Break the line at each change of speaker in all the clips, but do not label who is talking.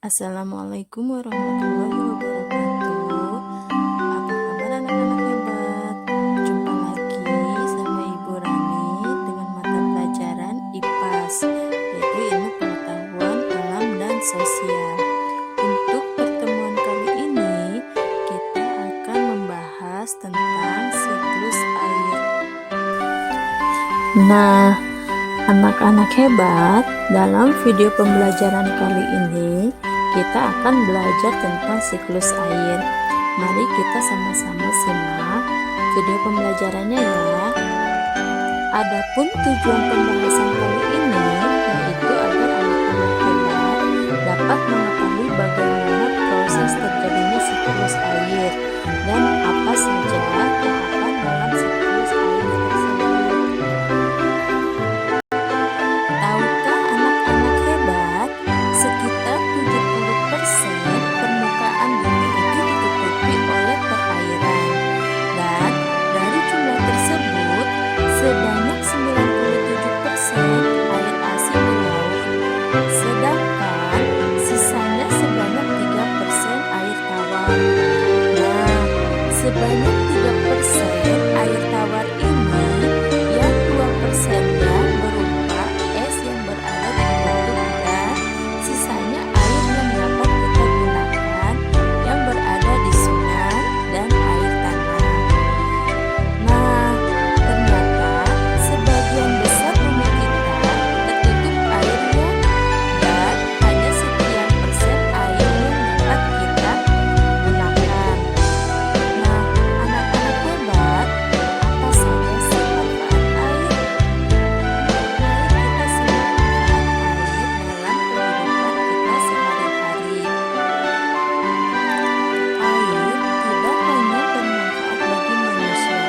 Assalamualaikum warahmatullahi wabarakatuh. Apa kabar anak-anak hebat? Jumpa lagi sama Ibu Rani dengan mata pelajaran IPAS, yaitu ilmu pengetahuan alam dan sosial. Untuk pertemuan kali ini, kita akan membahas tentang siklus air. Nah, anak-anak hebat, dalam video pembelajaran kali ini kita akan belajar tentang siklus air. Mari kita sama-sama simak video pembelajarannya ya. Adapun tujuan pembahasan kali ini yaitu agar anak-anak hebat dapat mengetahui bagaimana proses terjadinya siklus air dan apa saja tahapan dalam siklus air tersebut. Tahukah anak-anak hebat, sekitar 70% permukaan bumi itu ditutupi oleh perairan. Dan dari jumlah tersebut, sebanyak 97% air asin di laut. Sedangkan sisanya sebanyak 3% air tawar. Nah, sebanyak 3% air tawar ini yang 2%-nya berupa es yang berada di kutub dan sisanya air yang dapat kita gunakan yang berada di sungai dan air tanah. Nah, ternyata sebagian besar bumi kita tertutup airnya dan hanya sekian persen air yang dapat kita gunakan. Nah, anak-anak hebat, apa saja sih manfaat air? Mari kita simak manfaat air dalam kehidupan kita sehari-hari. Air tidak hanya bermanfaat bagi manusia,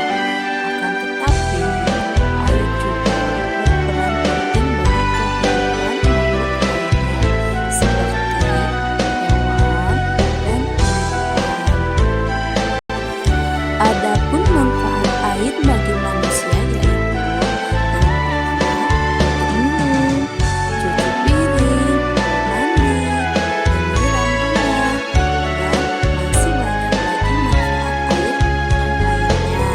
akan tetapi air juga berperan penting bagi kehidupan makhluk lainnya seperti hewan dan tumbuhan. Adapun manfaat air bagi manusia yaitu minum, cuci piring, mandi, menyiram bunga, dan masih banyak lagi manfaat air yang lainnya.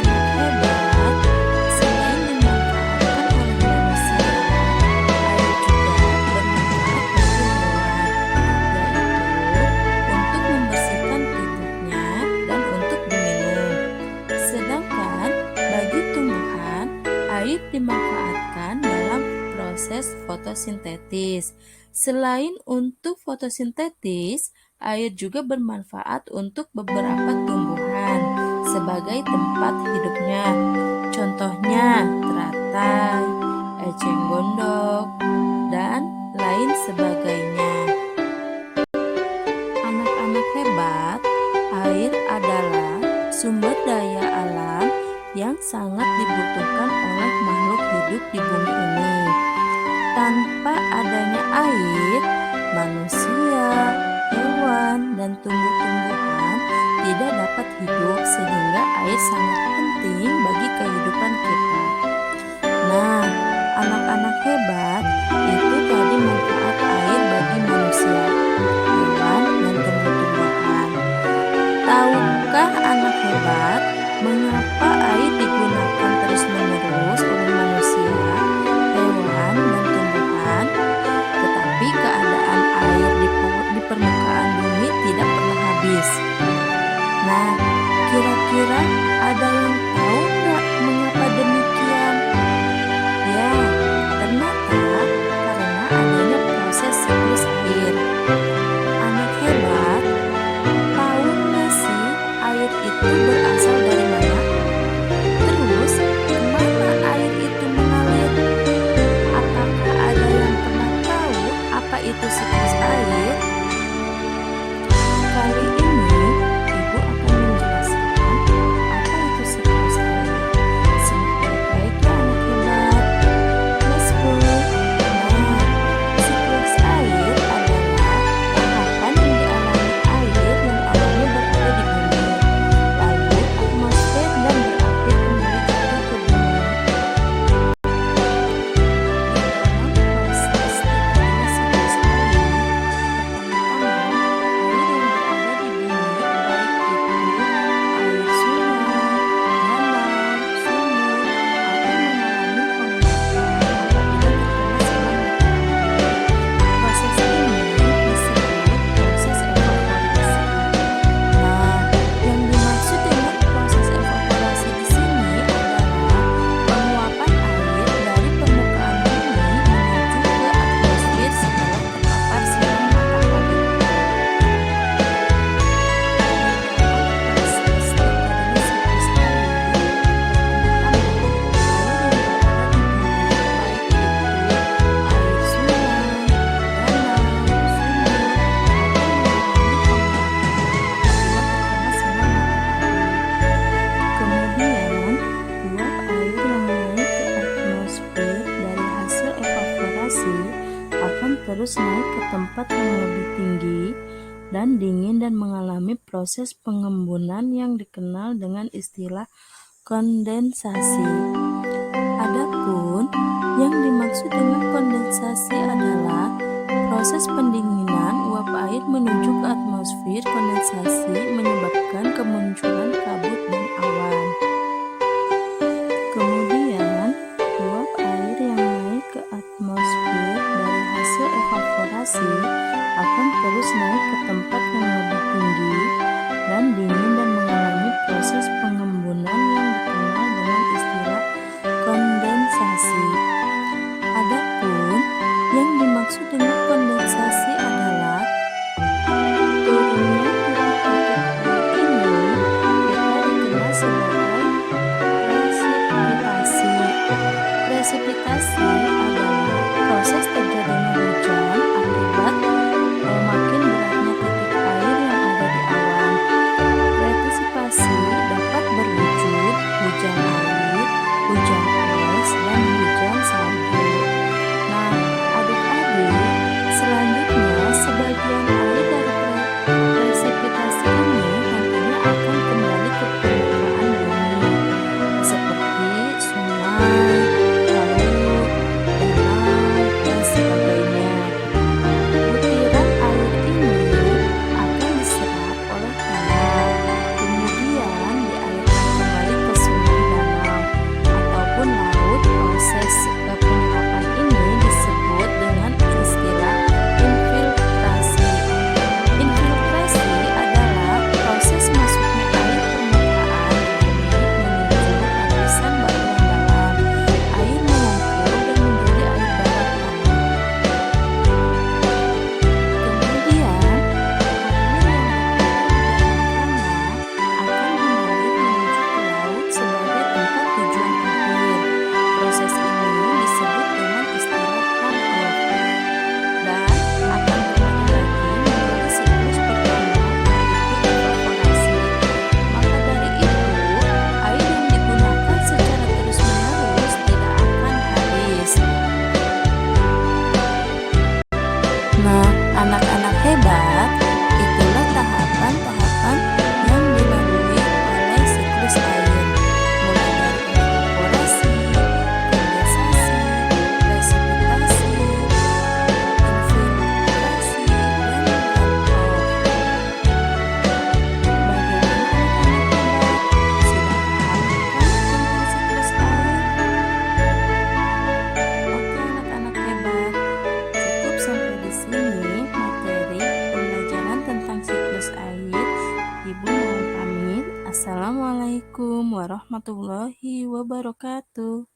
Anak-anak hebat, selain dimanfaatkan oleh manusia, air juga bermanfaat bagi hewan, yaitu untuk membersihkan tubuhnya dan untuk diminum. Sedangkan bagi tumbuhan, air dimanfaatkan dalam proses fotosintesis. Selain untuk fotosintesis, air juga bermanfaat untuk beberapa tumbuhan sebagai tempat hidupnya. Contohnya teratai, eceng gondok, dan lain sebagainya. Anak-anak hebat, air adalah sumber daya alam yang sangat dibutuhkan oleh makhluk hidup di bumi ini. Tanpa adanya air, manusia, hewan, dan tumbuh-tumbuhan tidak dapat hidup sehingga air sangat penting bagi kehidupan kita. Nah, anak-anak hebat, itu tadi manfaat air bagi manusia, hewan, dan tumbuh-tumbuhan. Tahukah anak hebat mengapa air digunakan terus-menerus oleh manusia, hewan, dan tumbuhan, tetapi keadaan air di permukaan bumi tidak pernah habis? Nah, kira-kira ada yang tahu nggak mengapa demikian? Ya, ternyata karena adanya proses siklus air. Anak hebat, tahu nggak sih air itu berasal dari mana? Terus, kemana air itu mengalir? Apakah ada yang pernah tahu apa itu siklus air? Kali ini, Ibu akan menjelaskan apa itu siklus terus naik ke tempat yang lebih tinggi dan dingin dan mengalami proses pengembunan yang dikenal dengan istilah kondensasi. Adapun yang dimaksud dengan kondensasi adalah proses pendinginan uap air menuju ke atmosfer. Kondensasi menyebabkan kemunculan kabut dan awan. Kemudian, uap air yang naik ke atmosfer dari hasil evaporasi akan terus naik ke tempat yang lebih tinggi dan dingin dan mengalami proses pengembunan yang dikenal dengan istilah kondensasi. Adapun yang dimaksud dengan kondensasi adalah turunnya titik-titik air ini kita dikenal sebagai presipitasi. Presipitasi adalah proses terjadinya hujan akibat makin beratnya titik air yang ada di awan. Presipitasi dapat berwujud hujan air, hujan es, dan hujan salju. Nah, adik-adik, selanjutnya sebagian air dari presipitasi ini nantinya akan kembali ke permukaan bumi, seperti sungai, laut, danau, dan sebagainya. Butiran air ini akan diserap oleh tanah, kemudian dialirkan kembali ke sungai, danau, ataupun laut. Proses penyerapan ini disebut dengan istilah infiltrasi. Infiltrasi adalah proses masuknya air permukaan bumi menuju lapisan batuan dalam. Air mengumpul dan menjadi air bawah tanah. Kemudian, air yang berada di dalam tanah akan mengalir menuju ke laut sebagai tempat tujuan akhir. Proses ini disebut dengan istilah runoff dan akan kembali lagi menjadi siklus pertama, yaitu evaporasi. Maka dari itu, air yang digunakan secara terus-menerus tidak akan habis. Nah, anak-anak hebat, itulah tahapan-tahapan yang dilalui oleh siklus air, mulai dari evaporasi, kondensasi, presipitasi, infiltrasi, dan runoff. Bagaimana anak-anak hebat? Sudah paham kan tentang siklus air? Oke anak-anak hebat, cukup sampai di sini materi pembelajaran tentang siklus air. Ibu mohon pamit. Assalamualaikum warahmatullahi wabarakatuh.